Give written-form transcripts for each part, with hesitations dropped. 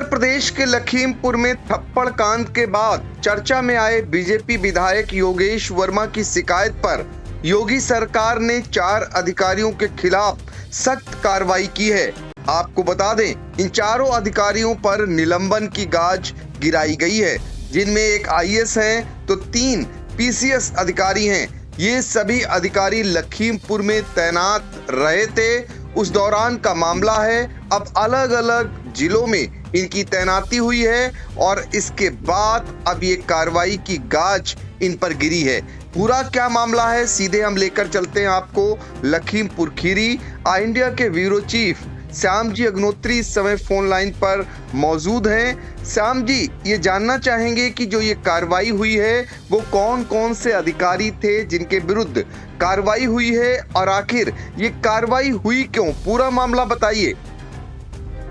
प्रदेश के लखीमपुर में थप्पड़ कांड के बाद चर्चा में आए बीजेपी विधायक योगेश वर्मा की शिकायत पर योगी सरकार ने 4 अधिकारियों के खिलाफ सख्त कार्रवाई की है। आपको बता दें, इन चारों अधिकारियों पर निलंबन की गाज गिराई गई है, जिनमें एक आईएएस हैं तो 3 पीसीएस अधिकारी हैं। ये सभी अधिकारी लखीमपुर में तैनात रहे थे। उस दौरान का मामला है। अब अलग अलग जिलों में इनकी तैनाती हुई है और इसके बाद अब ये कार्रवाई की गाज इन पर गिरी है। पूरा क्या मामला है, सीधे हम लेकर चलते हैं आपको लखीमपुर खीरी। इंडिया के ब्यूरो चीफ श्याम जी अग्नोत्री इस समय फोन लाइन पर मौजूद हैं। श्याम जी, ये जानना चाहेंगे कि जो ये कार्रवाई हुई है वो कौन कौन से अधिकारी थे जिनके विरुद्ध कार्रवाई हुई है और आखिर ये कार्रवाई हुई क्यों, पूरा मामला बताइए।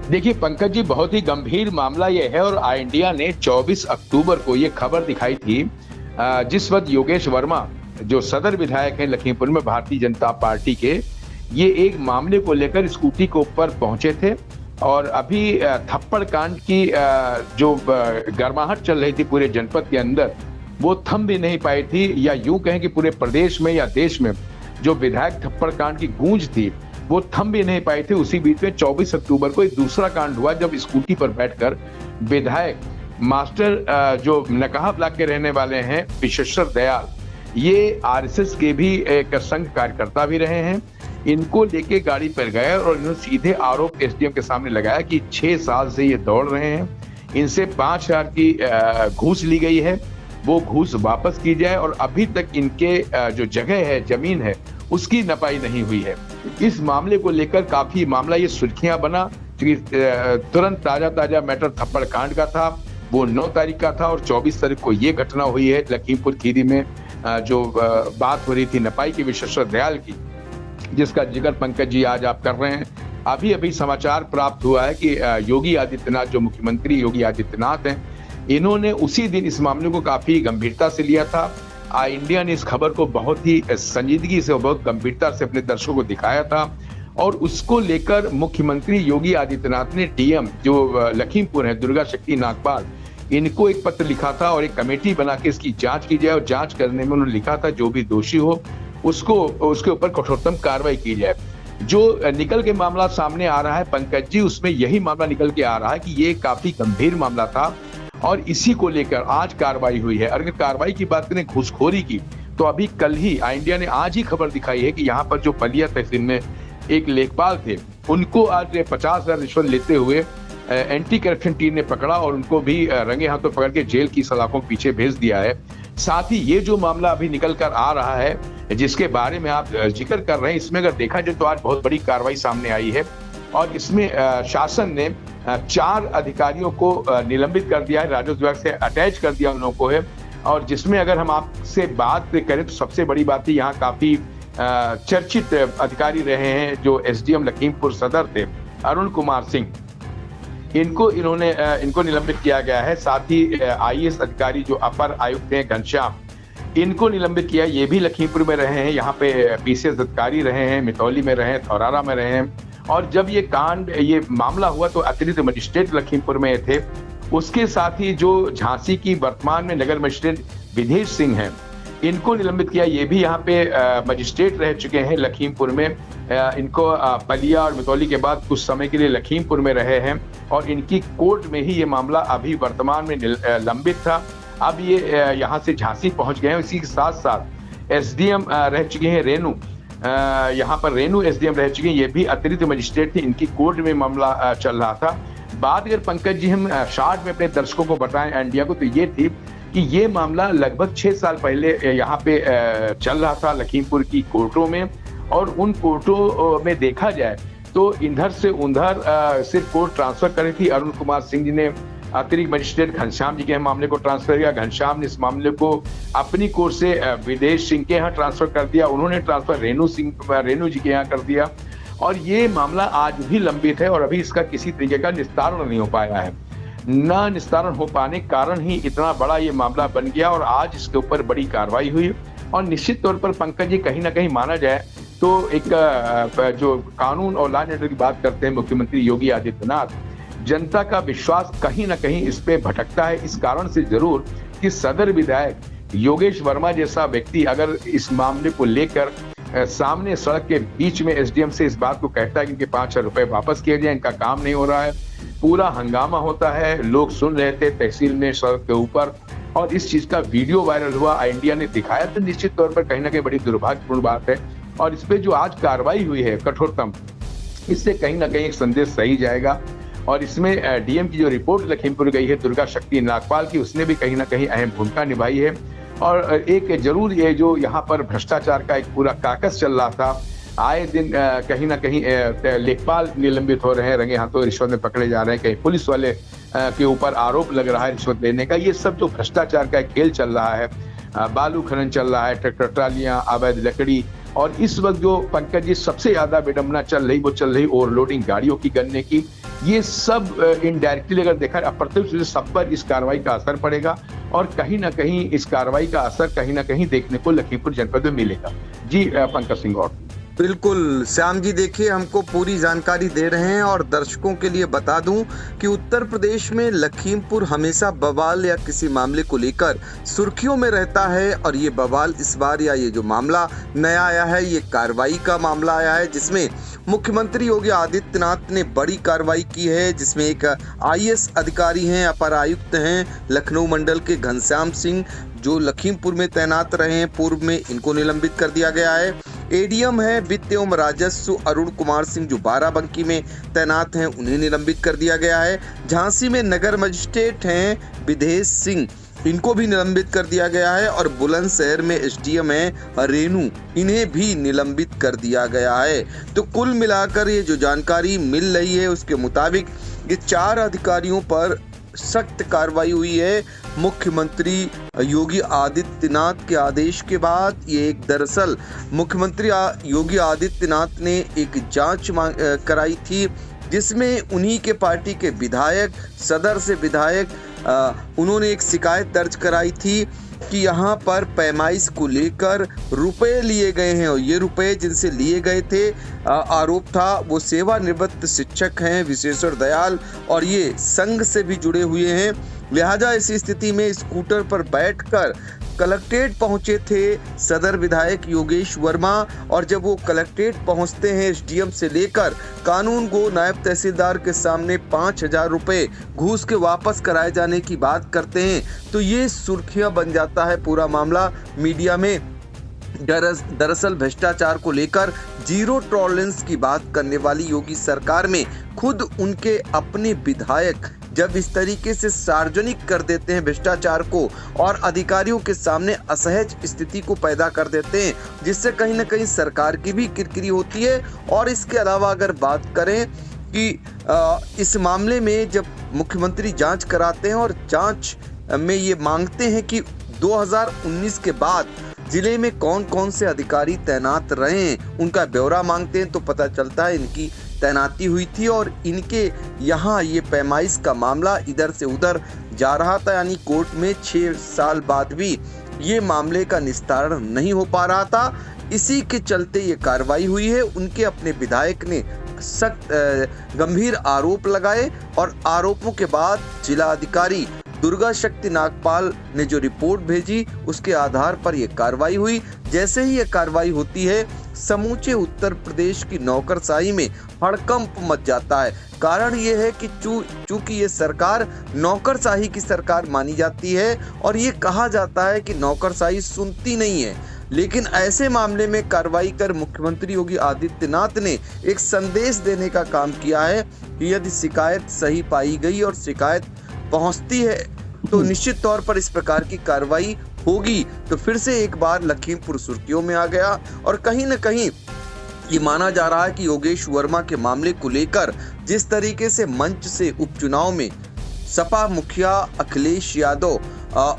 देखिए पंकज जी, बहुत ही गंभीर मामला ये है और इंडिया ने 24 अक्टूबर को ये खबर दिखाई थी, जिस वक्त योगेश वर्मा जो सदर विधायक हैं लखीमपुर में भारतीय जनता पार्टी के, ये एक मामले को लेकर स्कूटी के ऊपर पहुंचे थे और अभी थप्पड़ कांड की जो गर्माहट चल रही थी पूरे जनपद के अंदर, वो थम भी नहीं पाई थी, या यूं कहें कि पूरे प्रदेश में या देश में जो विधायक थप्पड़ कांड की गूंज थी वो थम भी नहीं पाई थी। उसी बीच में 24 अक्टूबर को एक दूसरा कांड हुआ जब स्कूटी पर बैठकर विधायक मास्टर जो नकाहा ब्लॉक के रहने वाले हैं विश्वेश्वर दयाल, ये आरएसएस के भी एक संघ कार्यकर्ता भी रहे हैं, इनको लेके गाड़ी पर गए और इन्होंने सीधे आरोप एसडीएम के सामने लगाया कि 6 साल से ये दौड़ रहे हैं, इनसे 5,000 की घूस ली गई है, वो घूस वापस की जाए और अभी तक इनके जो जगह है, जमीन है, उसकी नपाई नहीं हुई है। इस मामले को लेकर काफी मामला ये सुर्खियां बना, क्योंकि तुरंत ताजा मैटर थप्पड़ कांड का था, वो 9 तारीख का था और 24 तारीख को ये घटना हुई है लखीमपुर खीरी में। जो बात हो रही थी नपाई की विश्वेश्वर दयाल की, जिसका जिक्र पंकज जी आज आप कर रहे हैं। अभी समाचार प्राप्त हुआ है कि योगी आदित्यनाथ, जो मुख्यमंत्री योगी आदित्यनाथ हैं, इन्होंने उसी दिन इस मामले को काफी गंभीरता से लिया था। इंडिया ने इस खबर को बहुत ही संजीदगी से, बहुत गंभीरता से अपने दर्शकों को दिखाया था और उसको लेकर मुख्यमंत्री योगी आदित्यनाथ ने डीएम जो लखीमपुर है दुर्गा शक्ति नागपाल, इनको एक पत्र लिखा था और एक कमेटी बना के इसकी जांच की जाए और जांच करने में उन्होंने लिखा था जो भी दोषी हो उसके ऊपर कठोरतम कार्रवाई की जाए। जो निकल के मामला सामने आ रहा है पंकज जी, उसमें यही मामला निकल के आ रहा है कि ये काफी गंभीर मामला था और इसी को लेकर आज कार्रवाई हुई है। अगर कार्रवाई की बात करें घूसखोरी की, तो अभी कल ही इंडिया ने आज ही खबर दिखाई है कि यहाँ पर जो पलिया तहसील में एक लेखपाल थे, उनको आज 50,000 रिश्वत लेते हुए एंटी करप्शन टीम ने पकड़ा और उनको भी रंगे हाथों पकड़ के जेल की सलाखों के पीछे भेज दिया है। साथ ही ये जो मामला अभी निकल कर आ रहा है, जिसके बारे में आप जिक्र कर रहे हैं, इसमें अगर देखा जाए तो आज बहुत बड़ी कार्रवाई सामने आई है और इसमें शासन ने 4 अधिकारियों को निलंबित कर दिया है, राजस्व विभाग से अटैच कर दिया उन लोगों को है। और जिसमें अगर हम आपसे बात करें तो सबसे बड़ी बात है, यहाँ काफी चर्चित अधिकारी रहे हैं जो एसडीएम लखीमपुर सदर थे, अरुण कुमार सिंह, इनको निलंबित किया गया है। साथ ही आईएएस अधिकारी जो अपर आयुक्त हैं घनश्याम, इनको निलंबित किया, ये भी लखीमपुर में रहे हैं। यहाँ पे पीसीएस अधिकारी रहे हैं, मितौली में रहे हैं, थौरारा में रहे हैं। और जब ये मामला हुआ तो अतिरिक्त मजिस्ट्रेट लखीमपुर में थे। उसके साथ ही जो झांसी की वर्तमान में नगर मजिस्ट्रेट विधेश सिंह हैं, इनको निलंबित किया, ये भी यहाँ पे मजिस्ट्रेट रह चुके हैं लखीमपुर में। इनको पलिया और मितौली के बाद कुछ समय के लिए लखीमपुर में रहे हैं और इनकी कोर्ट में ही ये मामला अभी वर्तमान में लंबित था। अब ये यहाँ से झांसी पहुंच गए हैं। इसी के साथ साथ एसडीएम रह चुके हैं रेनू, यहाँ पर रेनू एसडीएम रह चुके हैं, ये भी अतिरिक्त मजिस्ट्रेट थे, इनकी कोर्ट में मामला चल रहा था। बात अगर पंकज जी हम शॉर्ट में अपने दर्शकों को बताएं इंडिया को, तो ये थी कि ये मामला लगभग 6 साल पहले यहाँ पे चल रहा था लखीमपुर की कोर्टों में, और उन कोर्टों में देखा जाए तो इधर से उधर सिर्फ कोर्ट ट्रांसफर करी थी। अरुण कुमार सिंह जी ने अतिरिक्त मजिस्ट्रेट घनश्याम जी के मामले को ट्रांसफर किया, घनश्याम ने इस मामले को अपनी कोर्ट से विदेश सिंह के यहाँ ट्रांसफर कर दिया, उन्होंने ट्रांसफर रेनू जी के यहाँ कर दिया और ये मामला आज भी लंबित है और अभी इसका किसी तरीके का निस्तारण नहीं हो पाया है। न निस्तारण हो पाने के कारण ही इतना बड़ा ये मामला बन गया और आज इसके ऊपर बड़ी कार्रवाई हुई। और निश्चित तौर पर पंकज जी, कहीं ना कहीं माना जाए तो एक जो कानून और लॉ एंड ऑर्डर की बात करते हैं मुख्यमंत्री योगी आदित्यनाथ, जनता का विश्वास कहीं ना कहीं इस पे भटकता है। इस कारण से जरूर कि सदर विधायक योगेश वर्मा जैसा व्यक्ति अगर इस मामले को लेकर सामने सड़क के बीच में एसडीएम से इस बात को कहता है कि इनके 5,000 रुपए वापस किए जाए, इनका काम नहीं हो रहा है, पूरा हंगामा होता है, लोग सुन रहे थे तहसील में सड़क के ऊपर, और इस चीज का वीडियो वायरल हुआ, इंडिया ने दिखाया, तो निश्चित तौर पर कहीं ना कहीं बड़ी दुर्भाग्यपूर्ण बात है। और इस पे जो आज कार्रवाई हुई है कठोरतम, इससे कहीं ना कहीं एक संदेश सही जाएगा। और इसमें डीएम की जो रिपोर्ट लखीमपुर गई है दुर्गा शक्ति नागपाल की, उसने भी कहीं ना कहीं अहम भूमिका निभाई है। और एक जरूर ये जो यहाँ पर भ्रष्टाचार का एक पूरा काकस चल रहा था, आए दिन कहीं ना कहीं लेखपाल निलंबित हो रहे हैं, रंगे हाथों रिश्वत में पकड़े जा रहे हैं, कहीं पुलिस वाले के ऊपर आरोप लग रहा है रिश्वत लेने का। ये सब जो भ्रष्टाचार का खेल चल रहा है, बालू खनन चल रहा है, ट्रैक्टर ट्रालियां, अवैध लकड़ी, और इस वक्त जो पंकज जी सबसे ज्यादा विडंबना चल रही, वो चल रही ओवरलोडिंग गाड़ियों की गन्ने की। ये सब इनडायरेक्टली अगर देखा अप्रत्यक्ष रूप से सब पर इस कार्रवाई का असर पड़ेगा, और कहीं ना कहीं इस कार्रवाई का असर कहीं ना कहीं देखने को लखीमपुर जनपद में मिलेगा। जी पंकज सिंह। और बिल्कुल श्याम जी, देखिए हमको पूरी जानकारी दे रहे हैं, और दर्शकों के लिए बता दूं कि उत्तर प्रदेश में लखीमपुर हमेशा बवाल या किसी मामले को लेकर सुर्खियों में रहता है। और ये बवाल इस बार या ये जो मामला नया आया है, ये कार्रवाई का मामला आया है, जिसमें मुख्यमंत्री योगी आदित्यनाथ ने बड़ी कार्रवाई की है, जिसमें एक आईएएस अधिकारी हैं, अपर आयुक्त हैं लखनऊ मंडल के घनश्याम सिंह, जो लखीमपुर में तैनात रहे हैं पूर्व में, इनको निलंबित कर दिया गया है। एडीएम है वित्त एवं राजस्व अरुण कुमार सिंह, जो बाराबंकी में तैनात हैं, उन्हें निलंबित कर दिया गया है। झांसी में नगर मजिस्ट्रेट हैं विदेश सिंह, इनको भी निलंबित कर दिया गया है। और बुलंदशहर में एसडीएम है रेनू, इन्हें भी निलंबित कर दिया गया है। तो कुल मिलाकर ये जो जानकारी मिल रही है उसके मुताबिक ये 4 अधिकारियों पर सख्त कार्रवाई हुई है मुख्यमंत्री योगी आदित्यनाथ के आदेश के बाद। ये एक दरअसल मुख्यमंत्री योगी आदित्यनाथ ने एक जांच कराई थी, जिसमें उन्हीं के पार्टी के विधायक, सदर से विधायक, उन्होंने एक शिकायत दर्ज कराई थी कि यहाँ पर पैमाइश को लेकर रुपए लिए गए हैं, और ये रुपए जिनसे लिए गए थे, आरोप था वो सेवानिवृत्त शिक्षक हैं विशेश्वर दयाल, और ये संघ से भी जुड़े हुए हैं। लिहाजा इस स्थिति में स्कूटर पर बैठकर कलेक्ट्रेट पहुंचे थे सदर विधायक योगेश वर्मा, और जब वो कलेक्ट्रेट पहुंचते हैं एसडीएम से लेकर कानून गो नायब तहसीलदार के सामने 5,000 रुपए घूस के वापस कराए जाने की बात करते हैं, तो ये सुर्खियां बन जाता है पूरा मामला मीडिया में। दरअसल भ्रष्टाचार को लेकर जीरो टॉलरेंस की बात करने वाली योगी सरकार में खुद उनके अपने विधायक जब इस तरीके से सार्वजनिक कर देते हैं भ्रष्टाचार को, और अधिकारियों के सामने असहज स्थिति को पैदा कर देते हैं, जिससे कहीं ना कहीं सरकार की भी किरकिरी होती है। और इसके अलावा अगर बात करें कि इस मामले में जब मुख्यमंत्री जांच कराते हैं और जांच में ये मांगते हैं कि 2019 के बाद जिले में कौन कौन से अधिकारी तैनात रहे हैं, उनका ब्यौरा मांगते हैं, तो पता चलता है इनकी तैनाती हुई थी, और इनके यहाँ ये पैमाइश का मामला इधर से उधर जा रहा था, यानी कोर्ट में 6 साल बाद भी ये मामले का निस्तारण नहीं हो पा रहा था। इसी के चलते ये कार्रवाई हुई है। उनके अपने विधायक ने सख्त गंभीर आरोप लगाए, और आरोपों के बाद जिला अधिकारी दुर्गा शक्ति नागपाल ने जो रिपोर्ट भेजी उसके आधार पर यह कार्रवाई हुई। जैसे ही यह कार्रवाई होती है, समूचे उत्तर प्रदेश की नौकरशाही में हड़कंप मच जाता है। कारण यह है कि चूंकि ये सरकार नौकरशाही की सरकार मानी जाती है, और ये कहा जाता है कि नौकरशाही सुनती नहीं है, लेकिन ऐसे मामले में कार्रवाई कर मुख्यमंत्री योगी आदित्यनाथ ने एक संदेश देने का काम किया है कि यदि शिकायत सही पाई गई और शिकायत पहुंचती है तो निश्चित तौर पर इस प्रकार की कार्रवाई होगी। तो फिर से एक बार लखीमपुर सुर्खियों में आ गया, और कहीं न कहीं ये माना जा रहा है कि योगेश वर्मा के मामले को लेकर जिस तरीके से मंच से उपचुनाव में सपा मुखिया अखिलेश यादव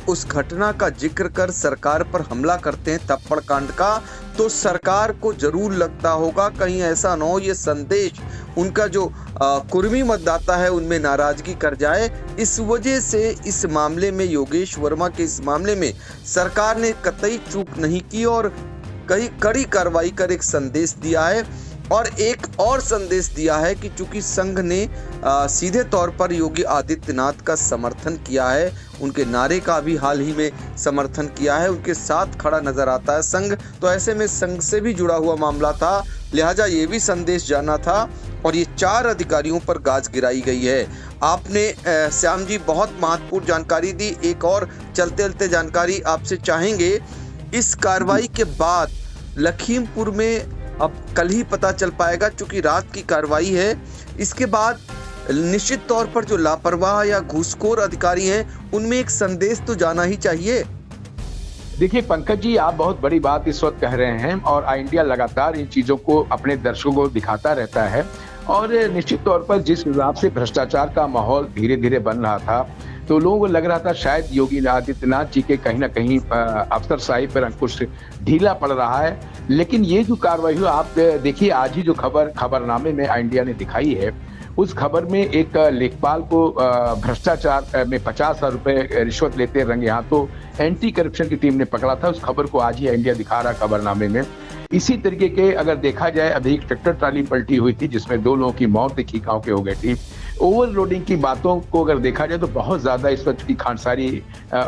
उस घटना का जिक्र कर सरकार पर हमला करते हैं थप्पड़ कांड का, तो सरकार को जरूर लगता होगा कहीं ऐसा न हो ये संदेश उनका जो कुर्मी मतदाता है उनमें नाराजगी कर जाए। इस वजह से इस मामले में योगेश वर्मा के इस मामले में सरकार ने कतई चूक नहीं की और कई कड़ी कार्रवाई कर एक संदेश दिया है और एक और संदेश दिया है कि चूंकि संघ ने सीधे तौर पर योगी आदित्यनाथ का समर्थन किया है, उनके नारे का भी हाल ही में समर्थन किया है, उनके साथ खड़ा नजर आता है संघ, तो ऐसे में संघ से भी जुड़ा हुआ मामला था, लिहाजा ये भी संदेश जाना था और ये 4 अधिकारियों पर गाज गिराई गई है। आपने श्याम जी बहुत महत्वपूर्ण जानकारी दी। एक और चलते जानकारी आपसे चाहेंगे, इस कार्रवाई के बाद लखीमपुर में अब कल ही पता चल पाएगा, चूंकि रात की कार्रवाई है, इसके बाद निश्चित तौर पर जो लापरवाह या घूसखोर अधिकारी हैं उनमें एक संदेश तो जाना ही चाहिए। देखिए पंकज जी, आप बहुत बड़ी बात इस वक्त कह रहे हैं और आई इंडिया लगातार इन चीजों को अपने दर्शकों को दिखाता रहता है और निश्चित तौर पर जिस हिसाब से भ्रष्टाचार का माहौल धीरे धीरे बन रहा था, तो लोगों को लग रहा था शायद योगी आदित्यनाथ जी के कहीं ना कहीं अफसरशाही पर अंकुश ढीला पड़ रहा है। लेकिन ये जो कार्रवाई हुई, आप देखिए आज ही जो खबरनामे में आई इंडिया ने दिखाई है, उस खबर में एक लेखपाल को भ्रष्टाचार में 50,000 रुपए रिश्वत लेते रंगे हाथों एंटी करप्शन की टीम ने पकड़ा था। उस खबर को आज ही इंडिया दिखा रहा खबरनामे में। इसी तरीके के अगर देखा जाए, अभी एक ट्रैक्टर ट्राली पलटी हुई थी जिसमें 2 लोगों की मौत देखी गांव के हो गई थी। ओवरलोडिंग की बातों को अगर देखा जाए तो बहुत ज्यादा इस वक्त की खांडसारी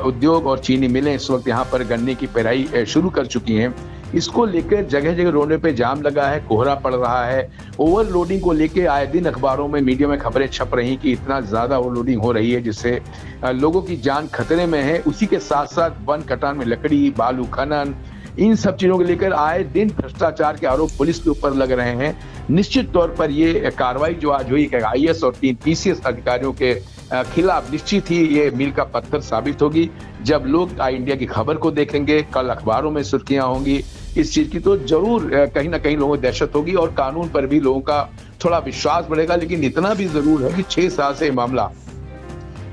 उद्योग और चीनी मिलें इस वक्त यहाँ पर गन्ने की पेराई शुरू कर चुकी हैं। इसको लेकर जगह जगह रोडे पे जाम लगा है, कोहरा पड़ रहा है। ओवरलोडिंग को लेकर आए दिन अखबारों में, मीडिया में खबरें छप रही कि इतना ज्यादा ओवरलोडिंग हो रही है जिससे लोगों की जान खतरे में है। उसी के साथ साथ वन कटान में लकड़ी, बालू खनन, इन सब चीजों को लेकर आए दिन भ्रष्टाचार के आरोप पुलिस के ऊपर लग रहे हैं। निश्चित तौर पर ये कार्रवाई जो आज हुई IAS और 3 PCS अधिकारियों के खिलाफ निश्चित ही ये मील का पत्थर साबित होगी। जब लोग आई इंडिया की खबर को देखेंगे, कल अखबारों में सुर्खियां होंगी इस चीज की, तो जरूर कहीं ना कहीं लोगों को दहशत होगी और कानून पर भी लोगों का थोड़ा विश्वास बढ़ेगा। लेकिन इतना भी जरूर है कि 6 साल से मामला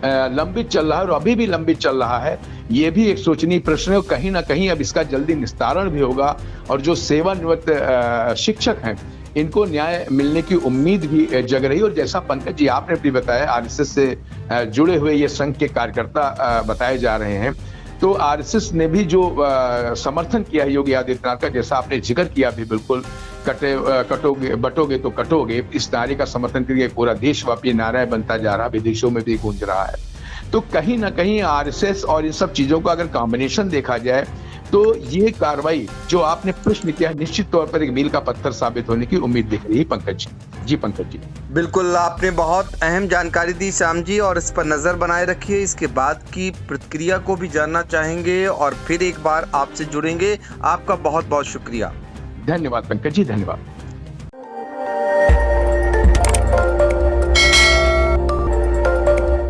लंबित चल रहा है और अभी भी लंबित चल रहा है। ये भी एक सोचनीय प्रश्न है और कहीं ना कहीं अब इसका जल्दी निस्तारण भी होगा और जो सेवानिवृत्त शिक्षक हैं इनको न्याय मिलने की उम्मीद भी जग रही है। और जैसा पंकज जी आपने भी बताया, RSS से जुड़े हुए ये संघ के कार्यकर्ता बताए जा रहे हैं, तो RSS ने भी जो समर्थन किया है योगी आदित्यनाथ का, जैसा आपने जिक्र किया भी, बिल्कुल बटोगे तो कटोगे, इस नारे का समर्थन करके पूरा देशव्यापी नारा बनता जा रहा, विदेशों में भी गूंज रहा है। तो कहीं ना कहीं RSS और इन सब चीजों का अगर कॉम्बिनेशन देखा जाए तो ये कार्रवाई जो आपने प्रश्न किया निश्चित तौर पर एक मील का पत्थर साबित होने की उम्मीद दिख रही है पंकज जी। जी पंकज जी, बिल्कुल आपने बहुत अहम जानकारी दी श्याम जी, और इस पर नजर बनाए रखिए। इसके बाद की प्रतिक्रिया को भी जानना चाहेंगे और फिर एक बार आपसे जुड़ेंगे। आपका बहुत बहुत शुक्रिया। धन्यवाद पंकज जी, धन्यवाद।